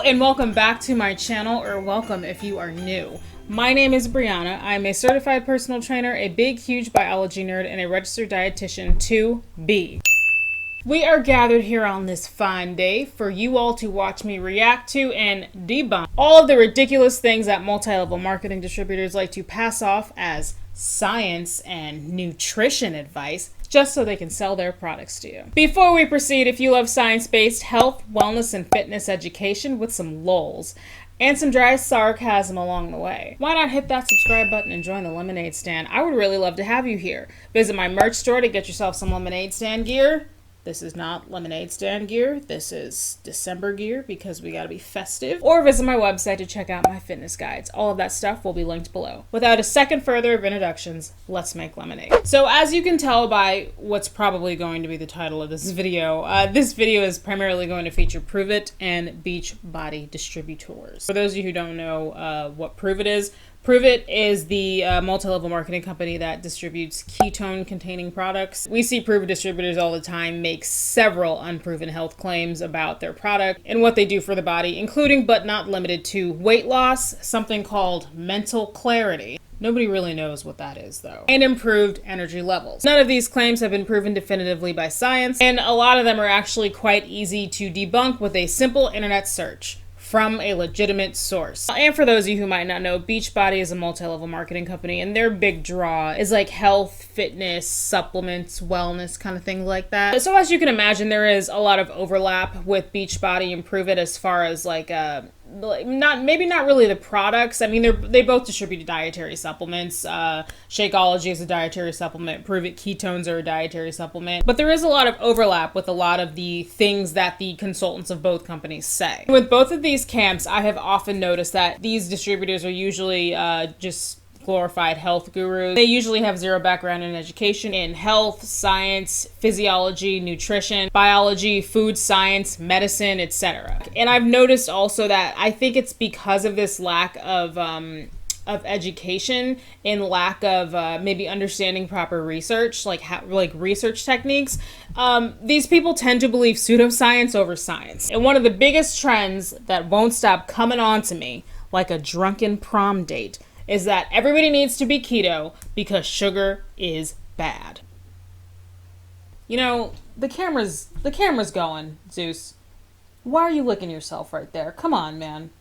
and welcome back to my channel, or welcome if you are new. My name is Brianna. I'm a certified personal trainer, a big, huge biology nerd, and a registered dietitian to be. We are gathered here on this fine day for you all to watch me react to and debunk all of the ridiculous things that multi-level marketing distributors like to pass off as science and nutrition advice just so they can sell their products to you. Before we proceed, if you love science-based health, wellness, and fitness education with some lulz and some dry sarcasm along the way, why not hit that subscribe button and join the lemonade stand? I would really love to have you here. Visit my merch store to get yourself some lemonade stand gear. This is not lemonade stand gear. This is December gear because we gotta be festive. Or visit my website to check out my fitness guides. All of that stuff will be linked below. Without a second further of introductions, let's make lemonade. So as you can tell by what's probably going to be the title of this video is primarily going to feature Pruvit and Beachbody distributors. For those of you who don't know what Pruvit is the multi-level marketing company that distributes ketone-containing products. We see Pruvit distributors all the time make several unproven health claims about their product and what they do for the body, including but not limited to weight loss, something called mental clarity. Nobody really knows what that is, though. And improved energy levels. None of these claims have been proven definitively by science, and a lot of them are actually quite easy to debunk with a simple internet search from a legitimate source. And for those of you who might not know, Beachbody is a multi-level marketing company, and their big draw is like health, fitness, supplements, wellness, kind of things like that. So as you can imagine, there is a lot of overlap with Beachbody and Pruvit as far as like maybe not really the products. I mean, they both distribute dietary supplements. Shakeology is a dietary supplement. Pruvit ketones are a dietary supplement. But there is a lot of overlap with a lot of the things that the consultants of both companies say. With both of these camps, I have often noticed that these distributors are usually just glorified health gurus. They usually have zero background in education in health, science, physiology, nutrition, biology, food science, medicine, etc. And I've noticed also that I think it's because of this lack of education and lack of maybe understanding proper research, like research techniques. These people tend to believe pseudoscience over science. And one of the biggest trends that won't stop coming on to me like a drunken prom date is that everybody needs to be keto because sugar is bad. You know, the camera's going, Zeus. Why are you licking yourself right there? Come on, man.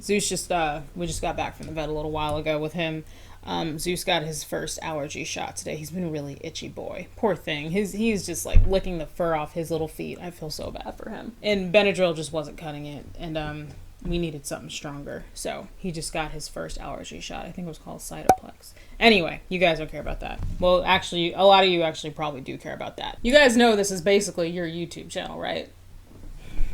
Zeus we just got back from the vet a little while ago with him. Zeus got his first allergy shot today. He's been a really itchy boy. Poor thing. He's just like licking the fur off his little feet. I feel so bad for him. And Benadryl just wasn't cutting it. And we needed something stronger. So he just got his first allergy shot. I think it was called Cytoplex. Anyway, you guys don't care about that. Well, actually, a lot of you actually probably do care about that. You guys know this is basically your YouTube channel, right?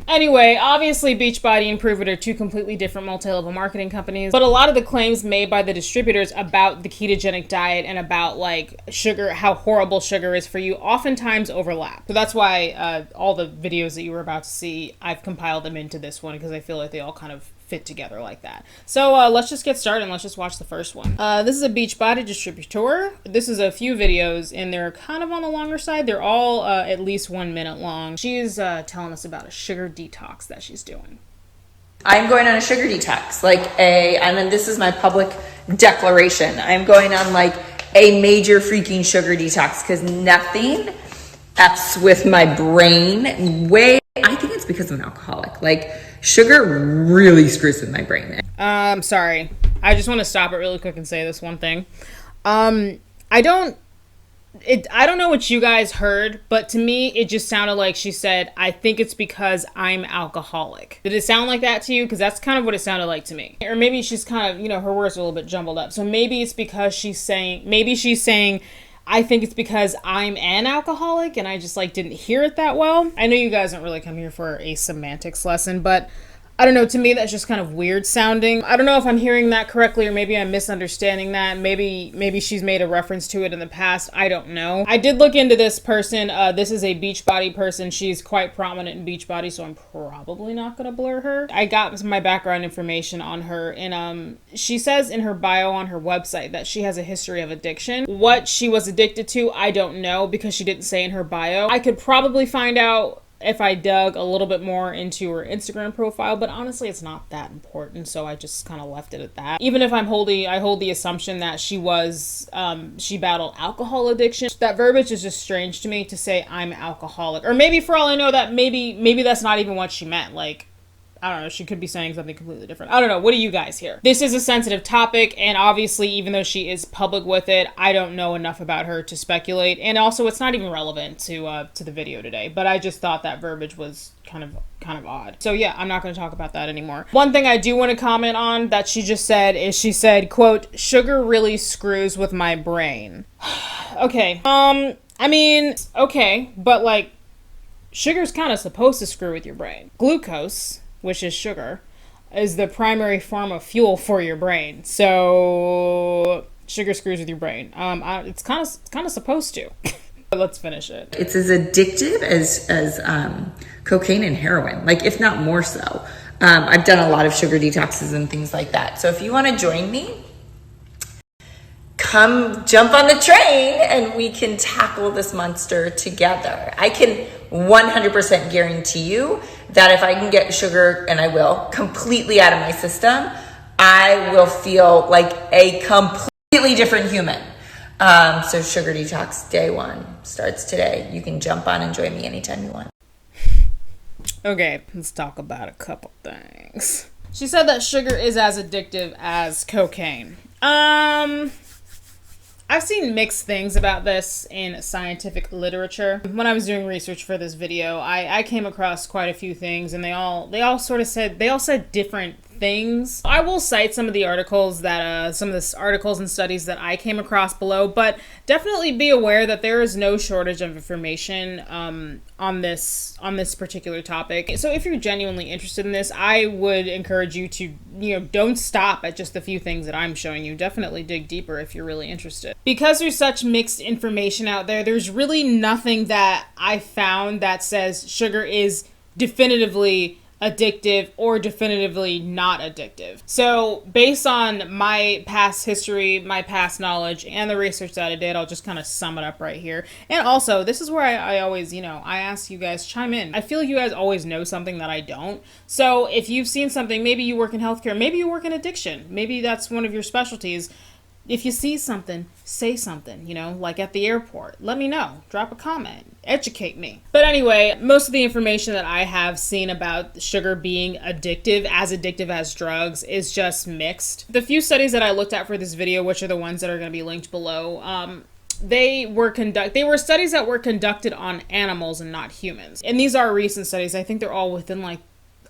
Anyway, obviously Beachbody and Pruvit are two completely different multi-level marketing companies, but a lot of the claims made by the distributors about the ketogenic diet and about like sugar, how horrible sugar is for you, oftentimes overlap. So that's why all the videos that you were about to see, I've compiled them into this one because I feel like they all kind of fit together like that. So let's just get started and let's just watch the first one. This is a Beachbody distributor. This is a few videos and they're kind of on the longer side. They're all at least 1 minute long. She's telling us about a sugar detox that she's doing. I'm going on a sugar detox, and then this is my public declaration. I'm going on like a major freaking sugar detox because nothing F's with my brain I think it's because I'm an alcoholic. Like, sugar really screws with my brain. Sorry. I just want to stop it really quick and say this one thing. I don't know what you guys heard, but to me, it just sounded like she said, I think it's because I'm alcoholic. Did it sound like that to you? Because that's kind of what it sounded like to me. Or maybe she's kind of, her words are a little bit jumbled up. So maybe it's because she's saying, I think it's because I'm an alcoholic and I just didn't hear it that well. I know you guys don't really come here for a semantics lesson, but I don't know, to me that's just kind of weird sounding. I don't know if I'm hearing that correctly or maybe I'm misunderstanding that. Maybe she's made a reference to it in the past. I don't know. I did look into this person. This is a Beachbody person. She's quite prominent in Beachbody, so I'm probably not gonna blur her. I got my background information on her and she says in her bio on her website that she has a history of addiction. What she was addicted to, I don't know because she didn't say in her bio. I could probably find out if I dug a little bit more into her Instagram profile, but honestly, it's not that important, so I just kind of left it at that. Even if I hold the assumption that she battled alcohol addiction. That verbiage is just strange to me, to say I'm alcoholic. Or maybe for all I know, that maybe that's not even what she meant. Like, I don't know, she could be saying something completely different. I don't know. What do you guys hear? This is a sensitive topic, and obviously, even though she is public with it, I don't know enough about her to speculate. And also, it's not even relevant to the video today. But I just thought that verbiage was kind of odd. So yeah, I'm not going to talk about that anymore. One thing I do want to comment on that she just said is, she said, quote, "Sugar really screws with my brain." Okay. I mean, okay, but like, sugar's kind of supposed to screw with your brain. Glucose, which is sugar, is the primary form of fuel for your brain. So sugar screws with your brain. It's kind of supposed to. But let's finish it. It's as addictive as cocaine and heroin, like if not more so. I've done a lot of sugar detoxes and things like that. So if you want to join me, come jump on the train and we can tackle this monster together. I can 100% guarantee you that if I can get sugar, and I will, completely out of my system, I will feel like a completely different human. So Sugar Detox Day 1 starts today. You can jump on and join me anytime you want. Okay, let's talk about a couple things. She said that sugar is as addictive as cocaine. I've seen mixed things about this in scientific literature. When I was doing research for this video, I came across quite a few things, and they all said different things. I will cite some of the articles and studies that I came across below, but definitely be aware that there is no shortage of information on this particular topic. So if you're genuinely interested in this, I would encourage you to, don't stop at just the few things that I'm showing you. Definitely dig deeper if you're really interested. Because there's such mixed information out there, there's really nothing that I found that says sugar is definitively addictive or definitively not addictive. So based on my past history, my past knowledge, and the research that I did, I'll just kind of sum it up right here. And also, this is where I always, I ask you guys, chime in. I feel you guys always know something that I don't. So if you've seen something, maybe you work in healthcare, maybe you work in addiction, maybe that's one of your specialties. If you see something, say something, like at the airport. Let me know. Drop a comment. Educate me. But anyway, most of the information that I have seen about sugar being addictive as drugs is just mixed. The few studies that I looked at for this video, which are the ones that are going to be linked below, they were studies that were conducted on animals and not humans. And these are recent studies. I think they're all within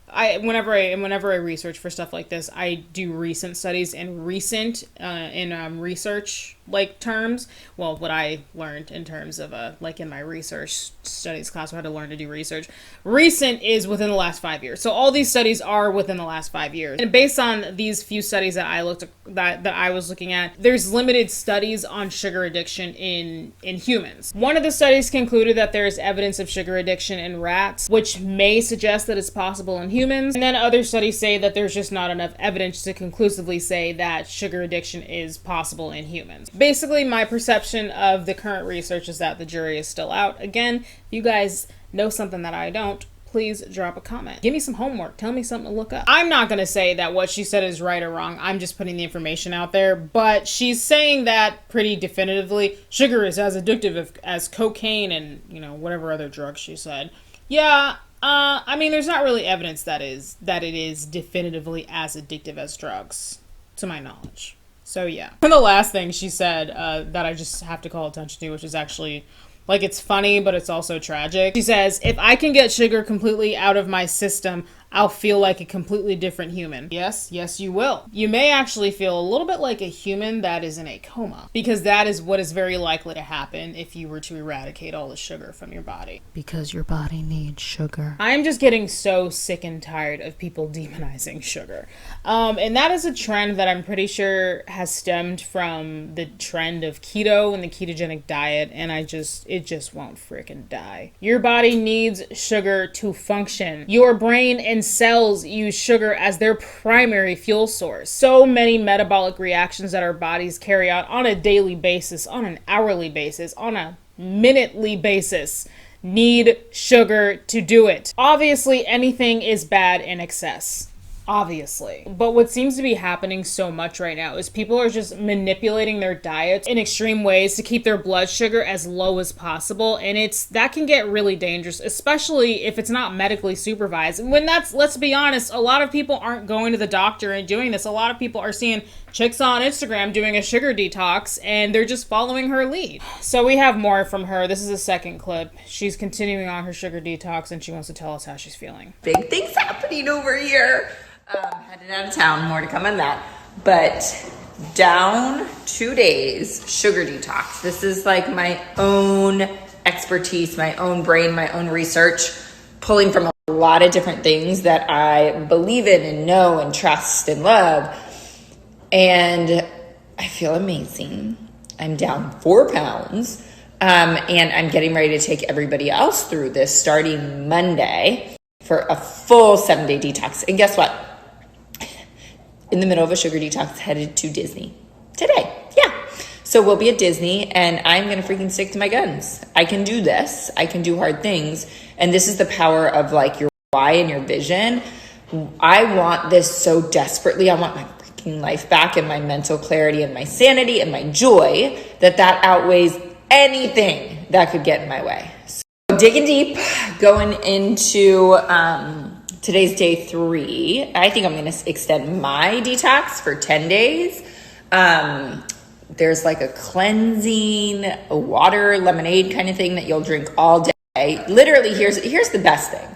whenever I research for stuff like this, I do recent studies, and recent in research terms. Well, what I learned in terms of in my research studies class, I had to learn to do research. Recent is within the last 5 years. So all these studies are within the last 5 years. And based on these few studies that I was looking at, there's limited studies on sugar addiction in humans. One of the studies concluded that there is evidence of sugar addiction in rats, which may suggest that it's possible in humans. And then other studies say that there's just not enough evidence to conclusively say that sugar addiction is possible in humans. Basically, my perception of the current research is that the jury is still out. Again, if you guys know something that I don't, please drop a comment. Give me some homework. Tell me something to look up. I'm not going to say that what she said is right or wrong. I'm just putting the information out there. But she's saying that pretty definitively. Sugar is as addictive as cocaine and, whatever other drugs she said. Yeah, there's not really evidence that it is definitively as addictive as drugs, to my knowledge. So yeah. And the last thing she said that I just have to call attention to, which is actually, it's funny, but it's also tragic. She says, if I can get sugar completely out of my system, I'll feel like a completely different human. Yes, you will. You may actually feel a little bit like a human that is in a coma, because that is what is very likely to happen if you were to eradicate all the sugar from your body. Because your body needs sugar. I'm just getting so sick and tired of people demonizing sugar. And that is a trend that I'm pretty sure has stemmed from the trend of keto and the ketogenic diet, and it just won't freaking die. Your body needs sugar to function. Your brain and cells use sugar as their primary fuel source. So many metabolic reactions that our bodies carry out on a daily basis, on an hourly basis, on a minutely basis need sugar to do it. Obviously, anything is bad in excess. Obviously. But what seems to be happening so much right now is people are just manipulating their diets in extreme ways to keep their blood sugar as low as possible. And that can get really dangerous, especially if it's not medically supervised. And let's be honest, a lot of people aren't going to the doctor and doing this. A lot of people are seeing chicks on Instagram doing a sugar detox and they're just following her lead. So we have more from her. This is a second clip. She's continuing on her sugar detox and she wants to tell us how she's feeling. Big things happening over here. Headed out of town, more to come on that. But down 2 days, sugar detox. This is like my own expertise, my own brain, my own research, pulling from a lot of different things that I believe in and know and trust and love. And I feel amazing. I'm down 4 pounds. And I'm getting ready to take everybody else through this starting Monday for a full 7-day detox. And guess what? In the middle of a sugar detox, headed to Disney today. Yeah. So we'll be at Disney and I'm going to freaking stick to my guns. I can do this. I can do hard things. And this is the power of like your why and your vision. I want this so desperately. I want my freaking life back and my mental clarity and my sanity and my joy that outweighs anything that could get in my way. So digging deep, going into, today's day 3. I think I'm going to extend my detox for 10 days. There's like a cleansing water lemonade kind of thing that you'll drink all day. Literally, here's the best thing.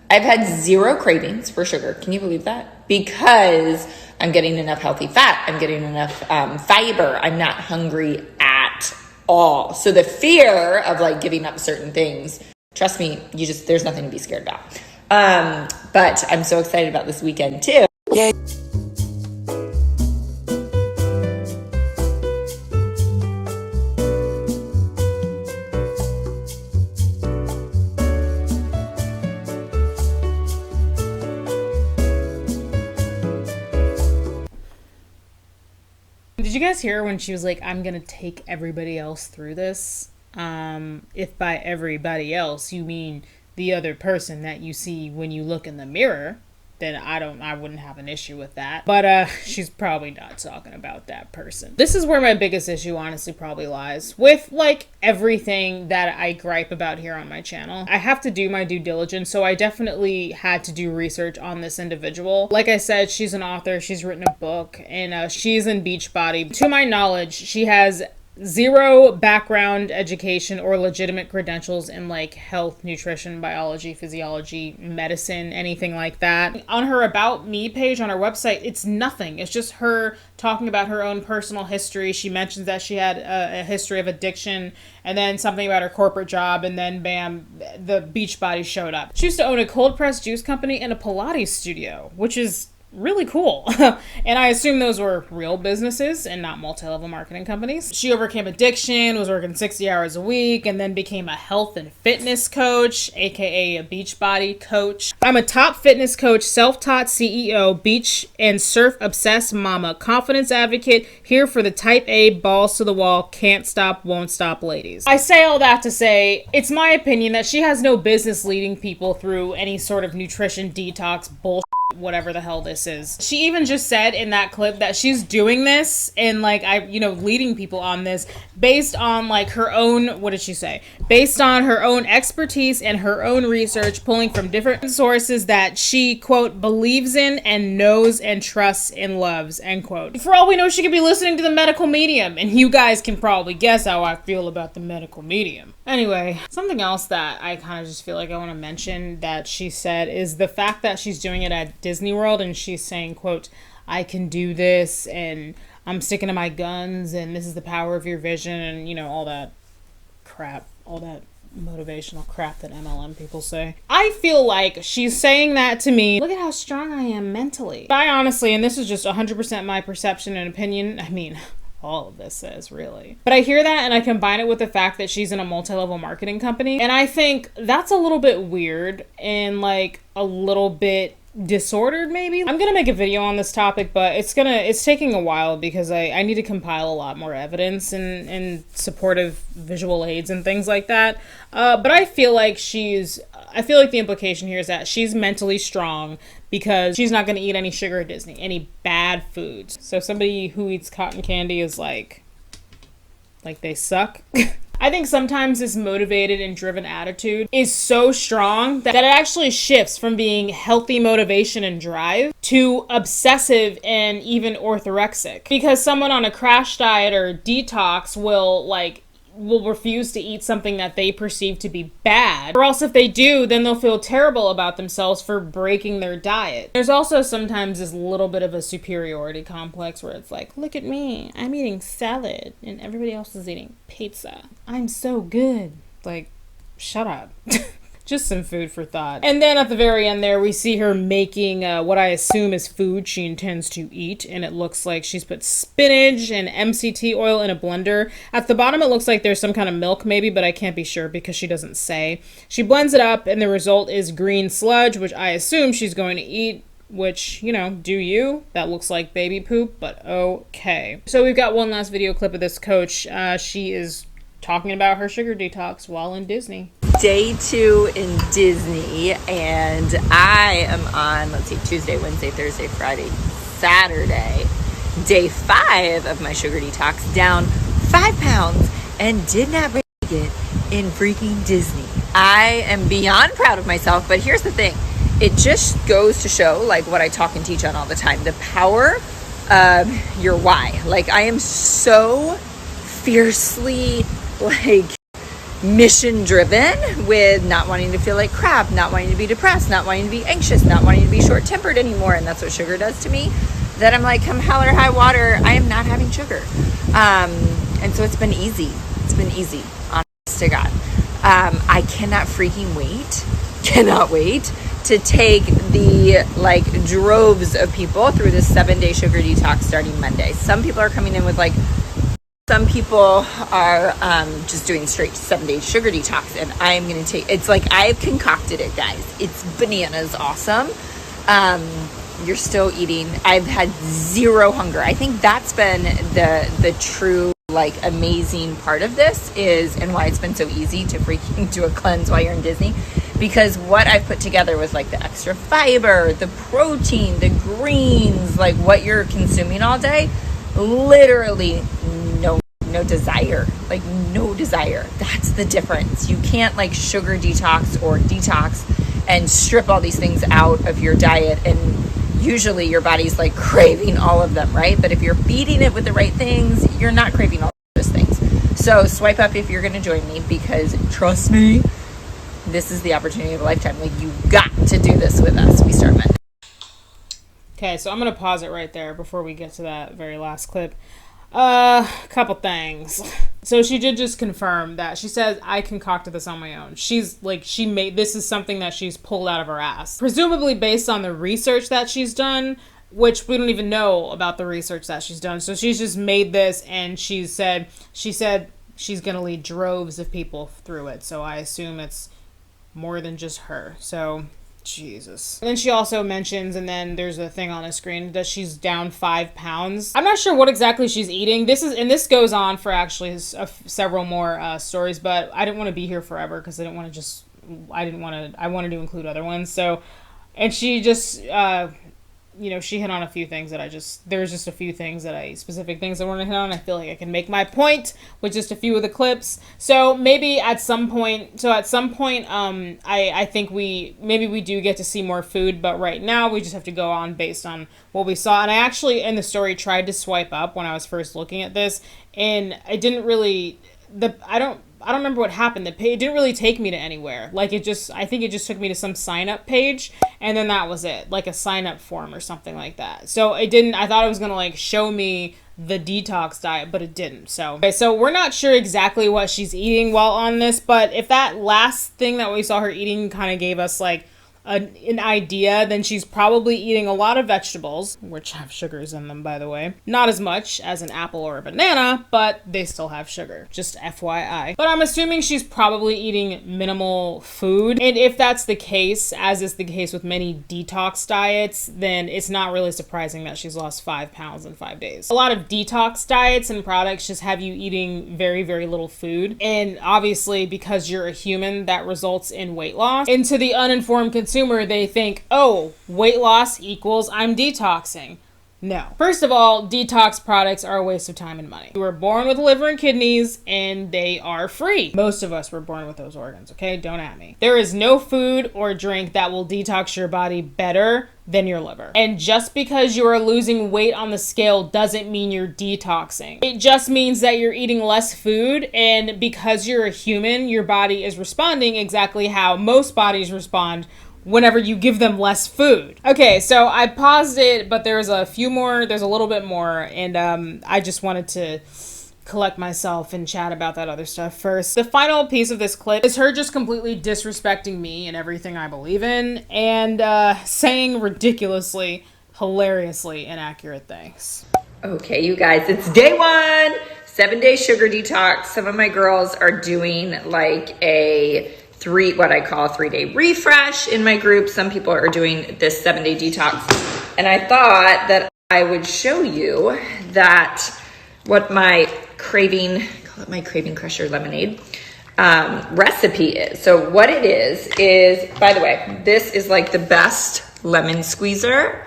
I've had 0 cravings for sugar. Can you believe that? Because I'm getting enough healthy fat. I'm getting enough fiber. I'm not hungry at all. So the fear of like giving up certain things, trust me, there's nothing to be scared about. But I'm so excited about this weekend too. Yay. Did you guys hear when she was like, I'm going to take everybody else through this? If by everybody else you mean the other person that you see when you look in the mirror, then I wouldn't have an issue with that. But she's probably not talking about that person. This is where my biggest issue honestly probably lies with like everything that I gripe about here on my channel. I have to do my due diligence, so I definitely had to do research on this individual. Like I said, she's an author, she's written a book, and she's in Beachbody. To my knowledge, she has 0 background education or legitimate credentials in like health, nutrition, biology, physiology, medicine, anything like that. On her About Me page on her website, it's nothing. It's just her talking about her own personal history. She mentions that she had a history of addiction and then something about her corporate job, and then bam, the Beachbody showed up. She used to own a cold pressed juice company and a Pilates studio, which is really cool. And I assume those were real businesses and not multi-level marketing companies. She overcame addiction, was working 60 hours a week, and then became a health and fitness coach, aka a Beachbody coach. I'm a top fitness coach, self-taught CEO, beach and surf obsessed mama, confidence advocate, here for the type A, balls to the wall, can't stop, won't stop ladies. I say all that to say, it's my opinion that she has no business leading people through any sort of nutrition detox bullshit, whatever the hell this is. She even just said in that clip that she's doing this and like leading people on this based on like her own, what did she say? Based on her own expertise and her own research, pulling from different sources that she, quote, believes in and knows and trusts and loves, end quote. For all we know, she could be listening to the medical medium, and you guys can probably guess how I feel about the medical medium. Anyway, something else that I kind of just feel like I want to mention that she said is the fact that she's doing it at Disney World and she's saying, quote, I can do this and I'm sticking to my guns and this is the power of your vision and, all that crap, all that motivational crap that MLM people say. I feel like she's saying that to me, look at how strong I am mentally. But I honestly, and this is just 100% my perception and opinion, all of this says, really. But I hear that and I combine it with the fact that she's in a multi-level marketing company. And I think that's a little bit weird and like a little bit disordered, maybe. I'm gonna make a video on this topic, but it's taking a while because I need to compile a lot more evidence and supportive visual aids and things like that. But I feel like the implication here is that she's mentally strong because she's not gonna eat any sugar at Disney, any bad foods. So somebody who eats cotton candy is like they suck. I think sometimes this motivated and driven attitude is so strong that it actually shifts from being healthy motivation and drive to obsessive and even orthorexic. Because someone on a crash diet or detox will refuse to eat something that they perceive to be bad. Or else if they do, then they'll feel terrible about themselves for breaking their diet. There's also sometimes this little bit of a superiority complex where it's like, look at me, I'm eating salad and everybody else is eating pizza. I'm so good. Like, shut up. Just some food for thought. And then at the very end there, we see her making what I assume is food she intends to eat. And it looks like she's put spinach and MCT oil in a blender. At the bottom, it looks like there's some kind of milk maybe, but I can't be sure because she doesn't say. She blends it up and the result is green sludge, which I assume she's going to eat. Which, you know, do you? That looks like baby poop, but okay. So we've got one last video clip of this coach. She is talking about her sugar detox while in Disney. Day 2 in Disney, and I am on, let's see, Tuesday, Wednesday, Thursday, Friday, Saturday, day 5 of my sugar detox, down 5 pounds, and did not break it in freaking Disney. I am beyond proud of myself, but here's the thing. It just goes to show, like what I talk and teach on all the time, the power of your why. Like, I am so fiercely, like, mission driven with not wanting to feel like crap, not wanting to be depressed, not wanting to be anxious, not wanting to be short tempered anymore. And that's what sugar does to me. That I'm like, come hell or high water, I am not having sugar. And so it's been easy. It's been easy, honest to God. I cannot wait to take the like droves of people through this 7-day sugar detox starting Monday. Some people are coming in with like, some people are just doing straight 7-day sugar detox, and I'm going to take, it's like I've concocted it, guys. It's bananas awesome. You're still eating. I've had zero hunger. I think that's been the true, like, amazing part of this is, and why it's been so easy to freaking do a cleanse while you're in Disney, because what I've put together was like the extra fiber, the protein, the greens, like what you're consuming all day, literally no desire, like no desire. That's the difference. You can't like sugar detox or detox and strip all these things out of your diet, and usually your body's like craving all of them, right? But if you're feeding it with the right things, you're not craving all those things. So swipe up if you're going to join me, because trust me, this is the opportunity of a lifetime. Like, you got to do this with us. We start Monday. Okay, so I'm going to pause it right there before we get to that very last clip. Couple things. So she did just confirm that she says, I concocted this on my own. She's like, this is something that she's pulled out of her ass. Presumably based on the research that she's done, which we don't even know about the research that she's done. So she's just made this, and she said she's going to lead droves of people through it. So I assume it's more than just her. So Jesus. And then she also mentions, and then there's a thing on the screen, that she's down 5 pounds. I'm not sure what exactly she's eating. This goes on for actually several more stories, but I didn't want to be here forever because I wanted to include other ones. So, and she just, she hit on a few things there's just a few things specific things I want to hit on. I feel like I can make my point with just a few of the clips. So maybe at some point, I think we do get to see more food, but right now we just have to go on based on what we saw. And I actually, in the story, tried to swipe up when I was first looking at this, and I didn't really, I don't remember what happened. It didn't really take me to anywhere. Like, I think it just took me to some sign up page, and then that was it. Like a sign up form or something like that. So I thought it was going to like show me the detox diet, but it didn't. So we're not sure exactly what she's eating while on this, but if that last thing that we saw her eating kind of gave us like an idea, then she's probably eating a lot of vegetables, which have sugars in them, by the way. Not as much as an apple or a banana, but they still have sugar. Just FYI. But I'm assuming she's probably eating minimal food. And if that's the case, as is the case with many detox diets, then it's not really surprising that she's lost 5 pounds in 5 days. A lot of detox diets and products just have you eating very, very little food. And obviously, because you're a human, that results in weight loss. And to the uninformed consumer, they think, oh, weight loss equals I'm detoxing. No. First of all, detox products are a waste of time and money. We were born with liver and kidneys, and they are free. Most of us were born with those organs, okay? Don't at me. There is no food or drink that will detox your body better than your liver. And just because you are losing weight on the scale doesn't mean you're detoxing. It just means that you're eating less food, and because you're a human, your body is responding exactly how most bodies respond whenever you give them less food. Okay, so I paused it, but there's a little bit more, and I just wanted to collect myself and chat about that other stuff first. The final piece of this clip is her just completely disrespecting me and everything I believe in, and saying ridiculously, hilariously inaccurate things. Okay, you guys, it's day 1, 7-day sugar detox. Some of my girls are doing like what I call a 3-day refresh in my group. Some people are doing this 7-day detox. And I thought that I would show you that what my craving crusher lemonade recipe is. So what it is, by the way, this is like the best lemon squeezer.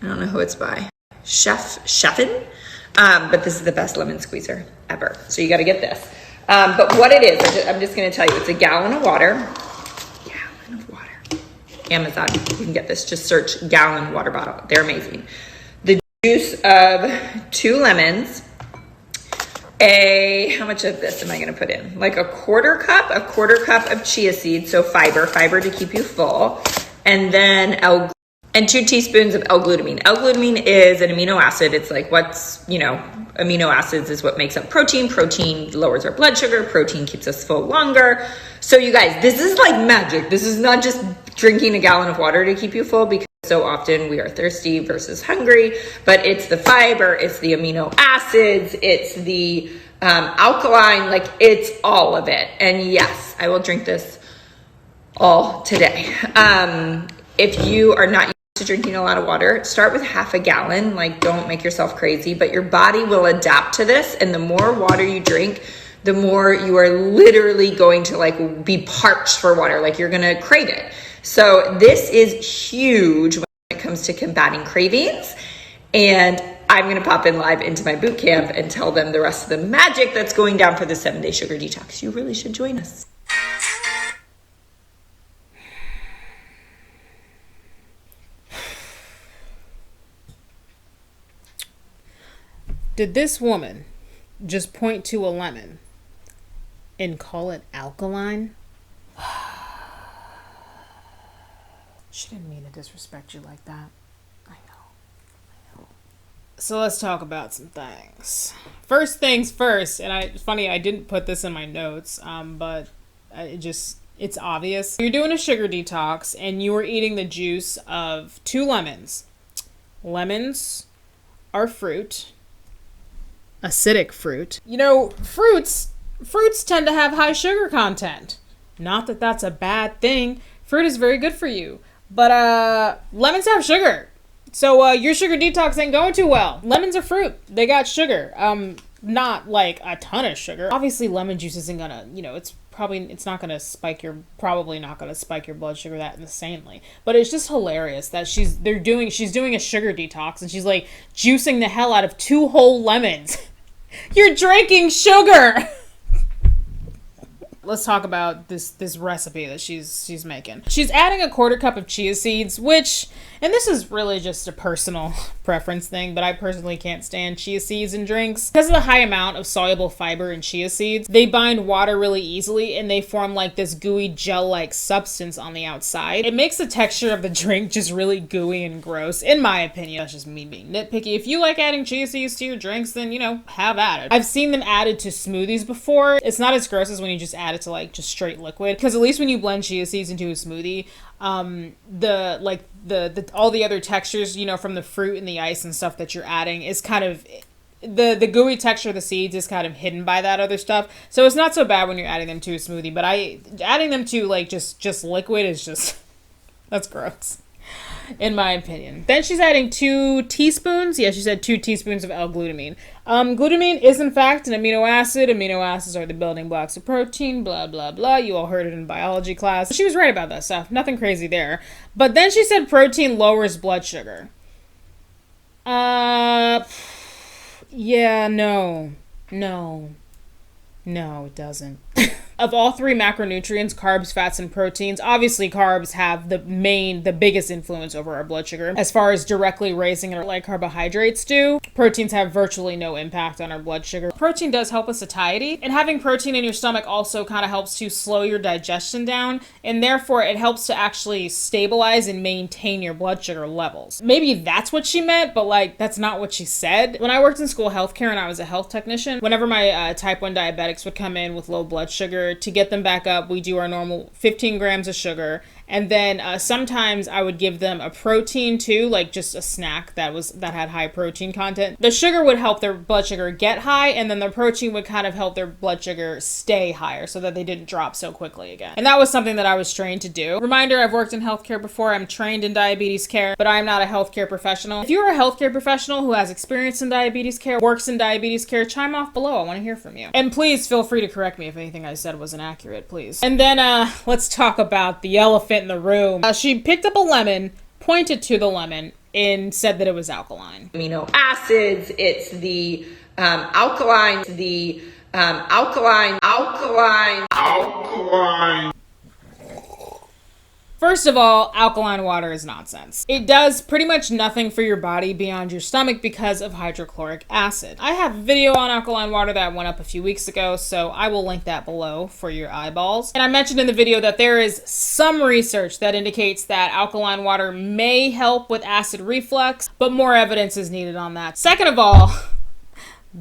I don't know who it's by. Chefin. But this is the best lemon squeezer ever. So you got to get this. But what it is, I'm just going to tell you, it's a gallon of water. Amazon, you can get this. Just search gallon water bottle. They're amazing. The juice of 2 lemons. How much of this am I going to put in? Like a quarter cup of chia seeds. So fiber to keep you full. And then 2 teaspoons of L-glutamine. L-glutamine is an amino acid. It's like amino acids is what makes up protein. Protein lowers our blood sugar. Protein keeps us full longer. So you guys, this is like magic. This is not just drinking a gallon of water to keep you full, because so often we are thirsty versus hungry, but it's the fiber, it's the amino acids, it's the alkaline, like it's all of it. And yes, I will drink this all today. If you are not to drinking a lot of water, start with half a gallon. Like, don't make yourself crazy, but your body will adapt to this. And the more water you drink, the more you are literally going to like be parched for water. Like you're going to crave it. So this is huge when it comes to combating cravings. And I'm going to pop in live into my boot camp and tell them the rest of the magic that's going down for the 7-day sugar detox. You really should join us. Did this woman just point to a lemon and call it alkaline? She didn't mean to disrespect you like that. I know. So let's talk about some things. First things first, and it's funny, I didn't put this in my notes, but it's obvious. You're doing a sugar detox and you are eating the juice of 2 lemons. Lemons are fruit. Acidic fruit. You know, fruits tend to have high sugar content. Not that that's a bad thing. Fruit is very good for you. But lemons have sugar. So your sugar detox ain't going too well. Lemons are fruit. They got sugar. Not like a ton of sugar. Obviously lemon juice isn't gonna, it's not gonna spike your blood sugar that insanely. But it's just hilarious that she's doing a sugar detox and she's like juicing the hell out of 2 whole lemons. You're drinking sugar. Let's talk about this recipe that she's making. She's adding a quarter cup of chia seeds, which And this is really just a personal preference thing, but I personally can't stand chia seeds in drinks. Because of the high amount of soluble fiber in chia seeds, they bind water really easily and they form like this gooey gel-like substance on the outside. It makes the texture of the drink just really gooey and gross, in my opinion. That's just me being nitpicky. If you like adding chia seeds to your drinks, then, you know, have at it. I've seen them added to smoothies before. It's not as gross as when you just add it to like just straight liquid, because at least when you blend chia seeds into a smoothie, all the other textures, you know, from the fruit and the ice and stuff that you're adding is kind of, the gooey texture of the seeds is kind of hidden by that other stuff. So it's not so bad when you're adding them to a smoothie, but adding them to like just liquid is just, that's gross, in my opinion. Then she's adding 2 teaspoons. Yeah, she said 2 teaspoons of L-glutamine. Glutamine is in fact an amino acid. Amino acids are the building blocks of protein, blah, blah, blah. You all heard it in biology class. She was right about that stuff. Nothing crazy there. But then she said protein lowers blood sugar. Yeah, no, it doesn't. Of all 3 macronutrients, carbs, fats, and proteins, obviously carbs have the biggest influence over our blood sugar as far as directly raising it like carbohydrates do. Proteins have virtually no impact on our blood sugar. Protein does help with satiety, and having protein in your stomach also kind of helps to slow your digestion down, and therefore it helps to actually stabilize and maintain your blood sugar levels. Maybe that's what she meant, but like that's not what she said. When I worked in school healthcare and I was a health technician, whenever my type 1 diabetics would come in with low blood sugar, to get them back up, we do our normal 15 grams of sugar, and then sometimes I would give them a protein too, like just a snack that had high protein content. The sugar would help their blood sugar get high, and then the protein would kind of help their blood sugar stay higher so that they didn't drop so quickly again. And that was something that I was trained to do. Reminder, I've worked in healthcare before. I'm trained in diabetes care, but I'm not a healthcare professional. If you're a healthcare professional who has experience in diabetes care, works in diabetes care, chime off below. I want to hear from you. And please feel free to correct me if anything I said was inaccurate, please. And then let's talk about the elephant in the room. She picked up a lemon, pointed to the lemon, and said that it was alkaline. Amino acids, it's the alkaline. First of all, alkaline water is nonsense. It does pretty much nothing for your body beyond your stomach because of hydrochloric acid. I have a video on alkaline water that went up a few weeks ago, so I will link that below for your eyeballs. And I mentioned in the video that there is some research that indicates that alkaline water may help with acid reflux, but more evidence is needed on that. Second of all,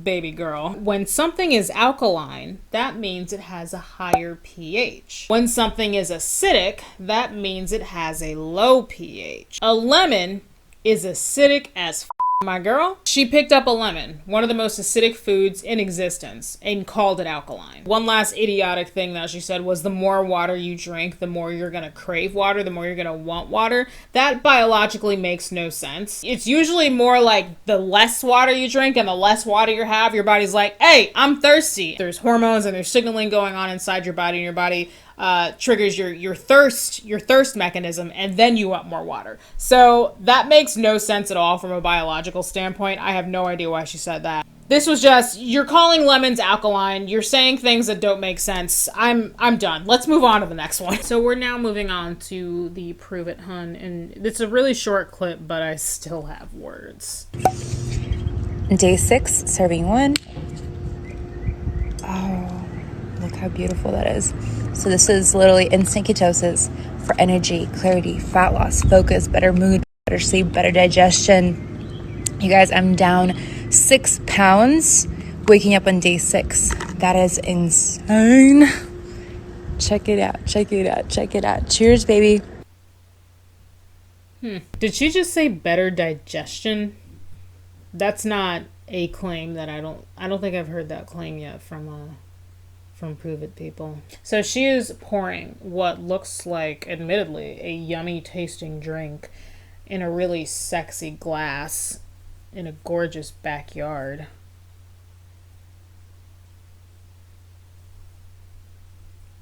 baby girl, when something is alkaline, that means it has a higher pH. When something is acidic, that means it has a low pH. A lemon is acidic as my girl. She picked up a lemon, one of the most acidic foods in existence, and called it alkaline. One last idiotic thing that she said was the more water you drink, the more you're gonna crave water, the more you're gonna want water. That biologically makes no sense. It's usually more like the less water you drink and the less water you have, your body's like, hey, I'm thirsty. There's hormones and there's signaling going on inside your body, and your body triggers your thirst mechanism, and then you want more water. So that makes no sense at all from a biological standpoint. I have no idea why she said that. This was just, you're calling lemons alkaline, you're saying things that don't make sense. I'm done. Let's move on to the next one. So we're now moving on to the Pruvit Hun, and it's a really short clip, but I still have words. Day 6, serving 1. Oh, look how beautiful that is. So this is literally instant ketosis for energy, clarity, fat loss, focus, better mood, better sleep, better digestion. You guys, I'm down 6 pounds waking up on day 6. That is insane. Check it out, check it out, check it out. Cheers, baby. Did she just say better digestion? That's not a claim that I don't think I've heard that claim yet from Pruvit people. So she is pouring what looks like, admittedly, a yummy tasting drink in a really sexy glass in a gorgeous backyard.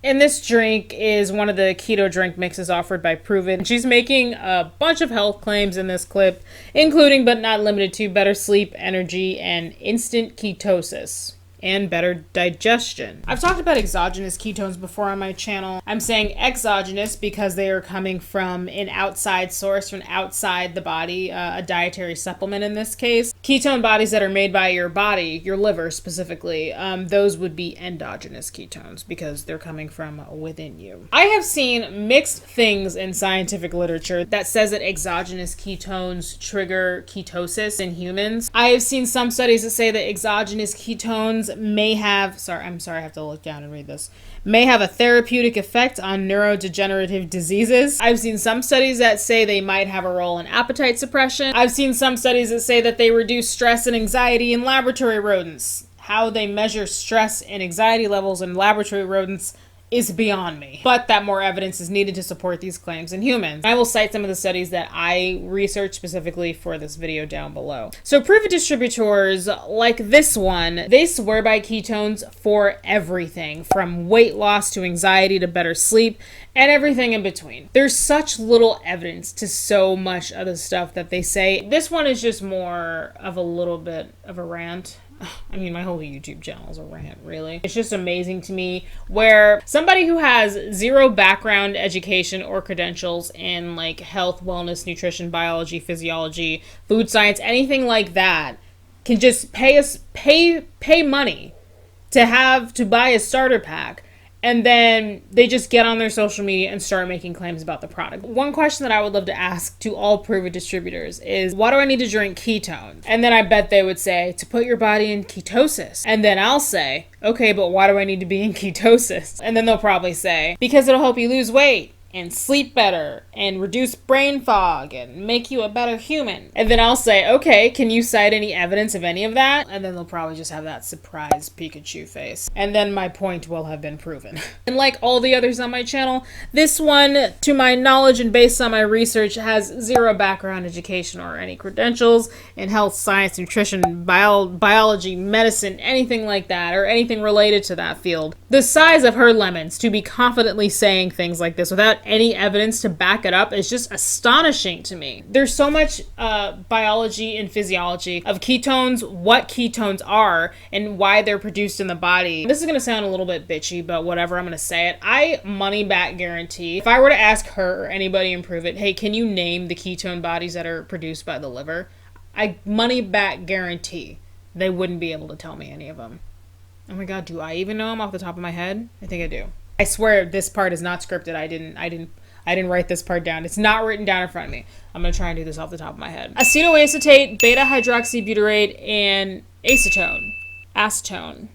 And this drink is one of the keto drink mixes offered by Pruvit. She's making a bunch of health claims in this clip, including but not limited to better sleep, energy, and instant ketosis. and better digestion. I've talked about exogenous ketones before on my channel. I'm saying exogenous because they are coming from an outside source, from outside the body, a dietary supplement in this case. Ketone bodies that are made by your body, your liver specifically, those would be endogenous ketones because they're coming from within you. I have seen mixed things in scientific literature that says that exogenous ketones trigger ketosis in humans. I have seen some studies that say that exogenous ketones may have, I have to look down and read this, may have a therapeutic effect on neurodegenerative diseases. I've seen some studies that say they might have a role in appetite suppression. I've seen some studies that say that they reduce stress and anxiety in laboratory rodents. How they measure stress and anxiety levels in laboratory rodents is beyond me. But that more evidence is needed to support these claims in humans. I will cite some of the studies that I researched specifically for this video down below. So Pruvit distributors like this one, they swear by ketones for everything from weight loss to anxiety to better sleep and everything in between. There's such little evidence to so much of the stuff that they say. This one is just more of a little bit of a rant. I mean, my whole YouTube channel is a rant, really. It's just amazing to me where somebody who has zero background education or credentials in like health, wellness, nutrition, biology, physiology, food science, anything like that, can just pay money to buy a starter pack. And then they just get on their social media and start making claims about the product. One question that I would love to ask to all Pruvit distributors is, why do I need to drink ketones? And then I bet they would say, to put your body in ketosis. And then I'll say, okay, but why do I need to be in ketosis? And then they'll probably say, because it'll help you lose weight and sleep better and reduce brain fog and make you a better human. And then I'll say, okay, can you cite any evidence of any of that? And then they'll probably just have that surprise Pikachu face. And then my point will have been proven. And like all the others on my channel, this one, to my knowledge and based on my research, has zero background education or any credentials in health, science, nutrition, biology, medicine, anything like that, or anything related to that field. The size of her lemons to be confidently saying things like this without any evidence to back it up is just astonishing to me. There's so much biology and physiology of ketones, what ketones are, and why they're produced in the body. This is going to sound a little bit bitchy, but whatever, I'm going to say it. I money back guarantee, if I were to ask her or anybody in Pruvit, hey, can you name the ketone bodies that are produced by the liver? I money back guarantee they wouldn't be able to tell me any of them. Oh my God, do I even know them off the top of my head? I think I do. I swear this part is not scripted. I didn't write this part down. It's not written down in front of me. I'm going to try and do this off the top of my head. Acetoacetate, beta-hydroxybutyrate, and acetone. I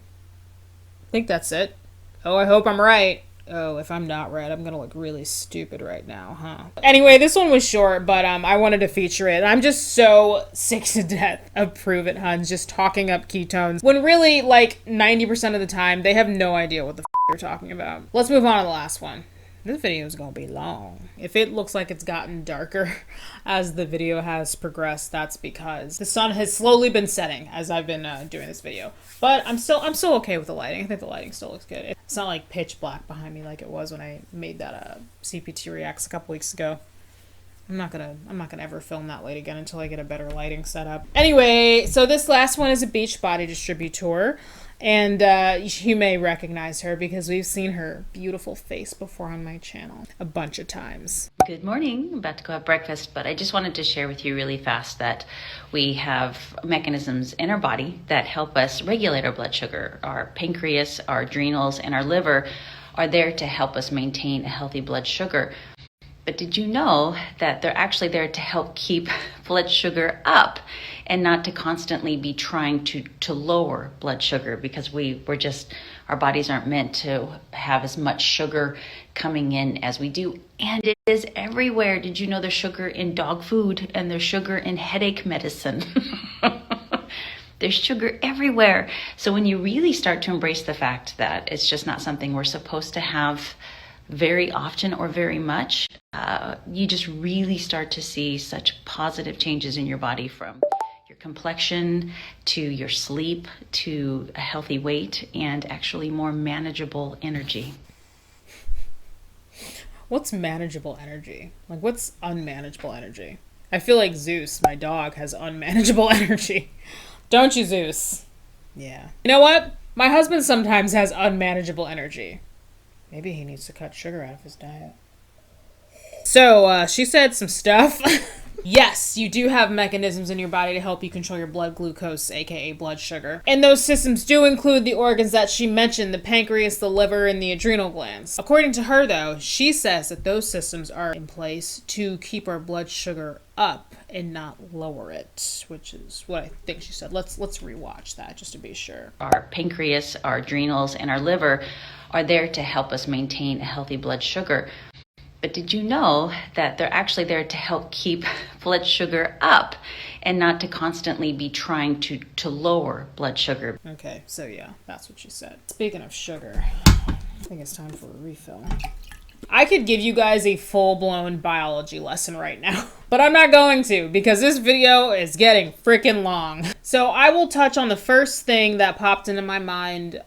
think that's it. Oh, I hope I'm right. Oh, if I'm not right, I'm going to look really stupid right now, huh? Anyway, this one was short, but I wanted to feature it. I'm just so sick to death of Pruvit Huns just talking up ketones, when really, like, 90% of the time, they have no idea what the they're talking about. Let's move on to the last one. This video is going to be long. If it looks like it's gotten darker as the video has progressed, that's because the sun has slowly been setting as I've been doing this video. But I'm still okay with the lighting. I think the lighting still looks good. It's not like pitch black behind me like it was when I made that CPT Reacts a couple weeks ago. I'm not gonna ever film that late again until I get a better lighting setup. Anyway, so this last one is a Beachbody distributor. And you may recognize her because we've seen her beautiful face before on my channel a bunch of times. Good morning. I'm about to go have breakfast, but I just wanted to share with you really fast that we have mechanisms in our body that help us regulate our blood sugar. Our pancreas, our adrenals, and our liver are there to help us maintain a healthy blood sugar. But did you know that they're actually there to help keep blood sugar up and not to constantly be trying to lower blood sugar, because our bodies aren't meant to have as much sugar coming in as we do. And it is everywhere. Did you know there's sugar in dog food and there's sugar in headache medicine? There's sugar everywhere. So when you really start to embrace the fact that it's just not something we're supposed to have very often or very much, you just really start to see such positive changes in your body, from your complexion to your sleep to a healthy weight and actually more manageable energy. What's manageable energy? Like, what's unmanageable energy? I feel like Zeus, my dog, has unmanageable energy. Don't you, Zeus? Yeah. You know what? My husband sometimes has unmanageable energy. Maybe he needs to cut sugar out of his diet. So, she said some stuff. Yes, you do have mechanisms in your body to help you control your blood glucose, aka blood sugar. And those systems do include the organs that she mentioned, the pancreas, the liver, and the adrenal glands. According to her, though, she says that those systems are in place to keep our blood sugar up and not lower it, which is what I think she said. Let's rewatch that just to be sure. Our pancreas, our adrenals, and our liver are there to help us maintain a healthy blood sugar. But did you know that they're actually there to help keep blood sugar up and not to constantly be trying to lower blood sugar? Okay, so yeah, that's what she said. Speaking of sugar, I think it's time for a refill. I could give you guys a full-blown biology lesson right now, but I'm not going to because this video is getting freaking long. So I will touch on the first thing that popped into my mind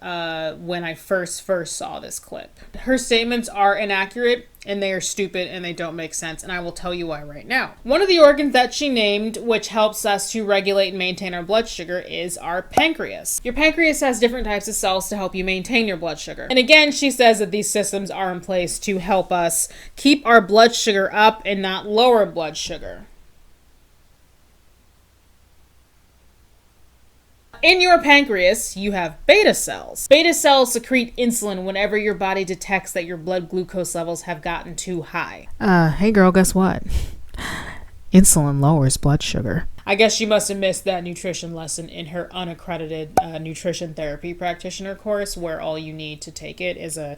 when I first saw this clip. Her statements are inaccurate and they are stupid and they don't make sense, and I will tell you why right now. One of the organs that she named, which helps us to regulate and maintain our blood sugar, is our pancreas. Your pancreas has different types of cells to help you maintain your blood sugar. And again, she says that these systems are in place to help us keep our blood sugar up and not lower blood sugar. In your pancreas, you have beta cells. Beta cells secrete insulin whenever your body detects that your blood glucose levels have gotten too high. Hey girl, guess what? Insulin lowers blood sugar. I guess she must have missed that nutrition lesson in her unaccredited nutrition therapy practitioner course, where all you need to take it is a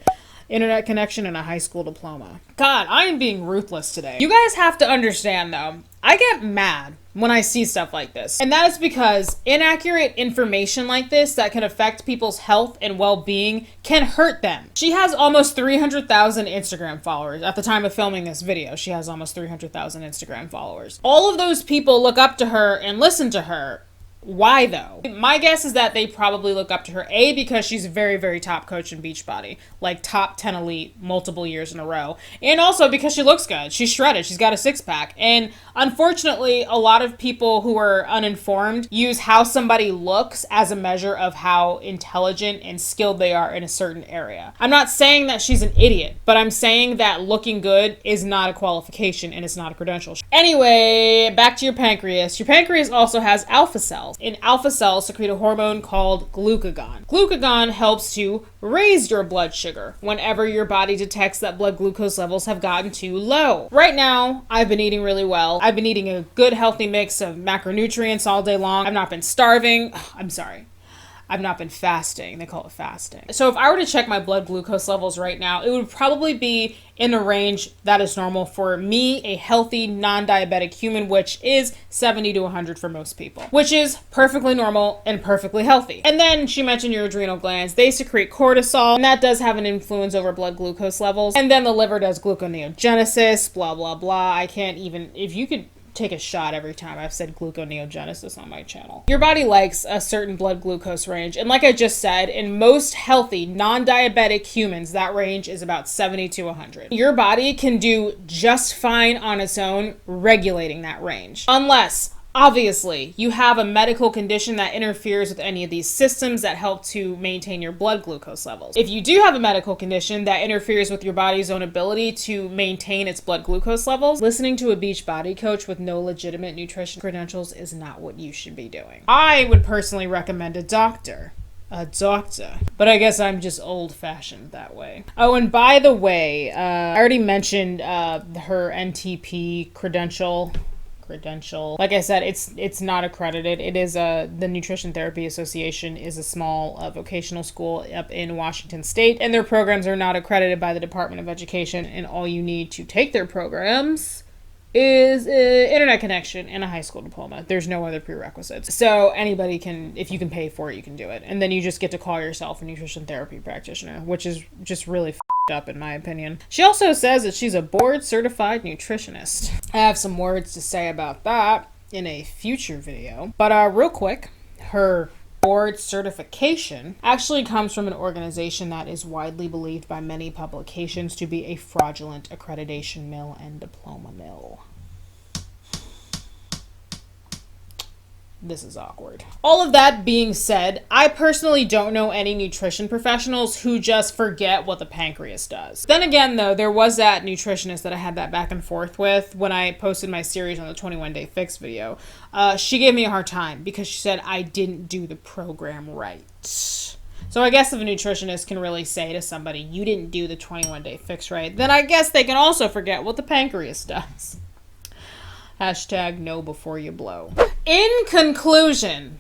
internet connection and a high school diploma. God, I am being ruthless today. You guys have to understand though, I get mad when I see stuff like this. And that is because inaccurate information like this that can affect people's health and well-being can hurt them. She has almost 300,000 Instagram followers. At the time of filming this video, she has almost 300,000 Instagram followers. All of those people look up to her and listen to her. Why though? My guess is that they probably look up to her, A, because she's a very, very top coach in Beachbody, like top 10 elite multiple years in a row, and also because she looks good. She's shredded. She's got a six-pack. And unfortunately, a lot of people who are uninformed use how somebody looks as a measure of how intelligent and skilled they are in a certain area. I'm not saying that she's an idiot, but I'm saying that looking good is not a qualification and it's not a credential. Anyway, back to your pancreas. Your pancreas also has alpha cells. And alpha cells secrete a hormone called glucagon. Glucagon helps to raise your blood sugar whenever your body detects that blood glucose levels have gotten too low. Right now, I've been eating really well. I've been eating a good healthy mix of macronutrients all day long. I've not been starving. I've not been fasting. They call it fasting. So if I were to check my blood glucose levels right now, it would probably be in a range that is normal for me, a healthy, non-diabetic human, which is 70 to 100 for most people, which is perfectly normal and perfectly healthy. And then she mentioned your adrenal glands. They secrete cortisol, and that does have an influence over blood glucose levels. And then the liver does gluconeogenesis, blah, blah, blah. I can't even, if you could take a shot every time I've said gluconeogenesis on my channel. Your body likes a certain blood glucose range, and like I just said, in most healthy non-diabetic humans, that range is about 70 to 100. Your body can do just fine on its own regulating that range, unless obviously you have a medical condition that interferes with any of these systems that help to maintain your blood glucose levels. If you do have a medical condition that interferes with your body's own ability to maintain its blood glucose levels, listening to a Beachbody coach with no legitimate nutrition credentials is not what you should be doing. I would personally recommend a doctor. But I guess I'm just old-fashioned that way. Oh, and by the way, I already mentioned her NTP credential. Like I said, it's not accredited. It is the Nutrition Therapy Association is a small vocational school up in Washington State, and their programs are not accredited by the Department of Education, and all you need to take their programs is an internet connection and a high school diploma. There's no other prerequisites. So anybody can, if you can pay for it, you can do it. And then you just get to call yourself a nutrition therapy practitioner, which is just really up in my opinion. She also says that she's a board certified nutritionist. I have some words to say about that in a future video. But real quick, her board certification actually comes from an organization that is widely believed by many publications to be a fraudulent accreditation mill and diploma mill. this is awkward. All of that being said, I personally don't know any nutrition professionals who just forget what the pancreas does. Then again, though, there was that nutritionist that I had that back and forth with when I posted my series on the 21-day fix video. She gave me a hard time because she said I didn't do the program right. So I guess if a nutritionist can really say to somebody, you didn't do the 21-day fix right, then I guess they can also forget what the pancreas does. Hashtag know before you blow. In conclusion,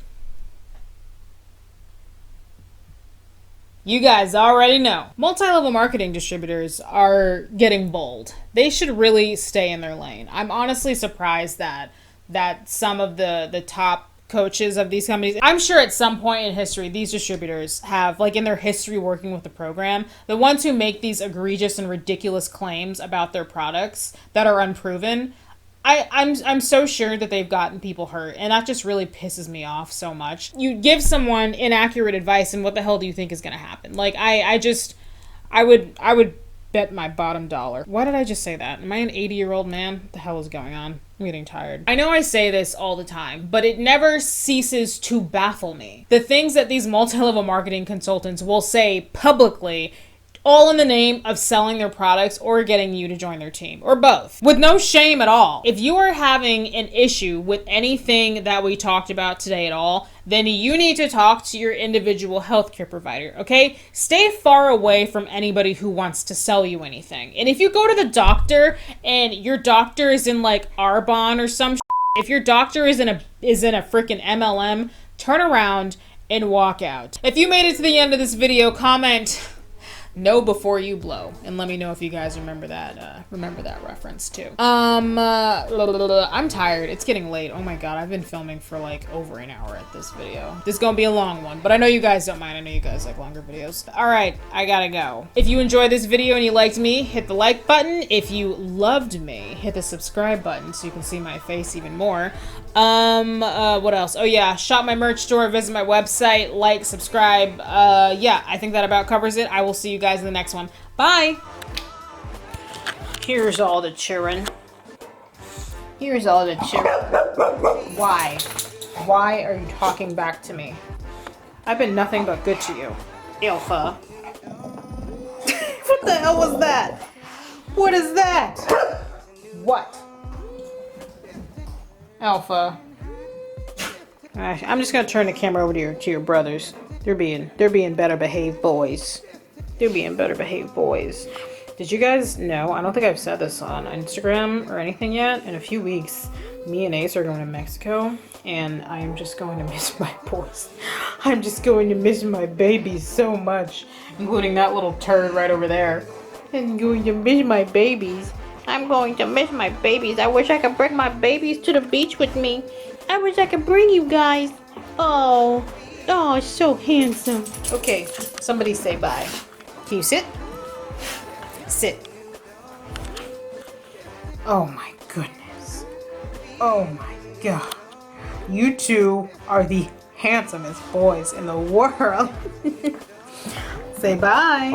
you guys already know, multi-level marketing distributors are getting bold. They should really stay in their lane. I'm honestly surprised that some of the top coaches of these companies, I'm sure at some point in history, these distributors have, like in their history working with the program, the ones who make these egregious and ridiculous claims about their products that are unproven, I'm so sure that they've gotten people hurt, and that just really pisses me off so much. You give someone inaccurate advice, and what the hell do you think is going to happen? Like, I would bet my bottom dollar. Why did I just say that? Am I an 80-year-old man? What the hell is going on? I'm getting tired. I know I say this all the time, but it never ceases to baffle me. The things that these multi-level marketing consultants will say publicly, all in the name of selling their products or getting you to join their team, or both, with no shame at all. If you are having an issue with anything that we talked about today at all, then you need to talk to your individual healthcare provider, okay? Stay far away from anybody who wants to sell you anything. And if you go to the doctor and your doctor is in like Avon or some if your doctor is in a freaking MLM, turn around and walk out. If you made it to the end of this video, comment know before you blow, and let me know if you guys remember that reference too. I'm tired. It's getting late. Oh my god, I've been filming for like over an hour at this video. This is gonna be a long one, but I know you guys don't mind. I know you guys like longer videos. All right, I gotta go. If you enjoyed this video and you liked me, hit the like button. If you loved me, hit the subscribe button so you can see my face even more. What else? Oh yeah, shop my merch store, visit my website, like, subscribe. Yeah, I think that about covers it. I will see you guys in the next one. Bye. Here's all the children. Here's all the children. Why? Why are you talking back to me? I've been nothing but good to you. Alpha. What the hell was that? What is that? What? Alpha. Alright, I'm just gonna turn the camera over to your brothers. They're being better behaved boys. They're being better behaved boys. Did you guys know, I don't think I've said this on Instagram or anything yet, in a few weeks, me and Ace are going to Mexico, and I am just going to miss my boys. I'm just going to miss my babies so much, including that little turd right over there. I'm going to miss my babies. I'm going to miss my babies. I wish I could bring my babies to the beach with me. I wish I could bring you guys. Oh, so handsome. Okay, somebody say bye. Can you sit? Sit. Oh my goodness. Oh my god. You two are the handsomest boys in the world. Say bye.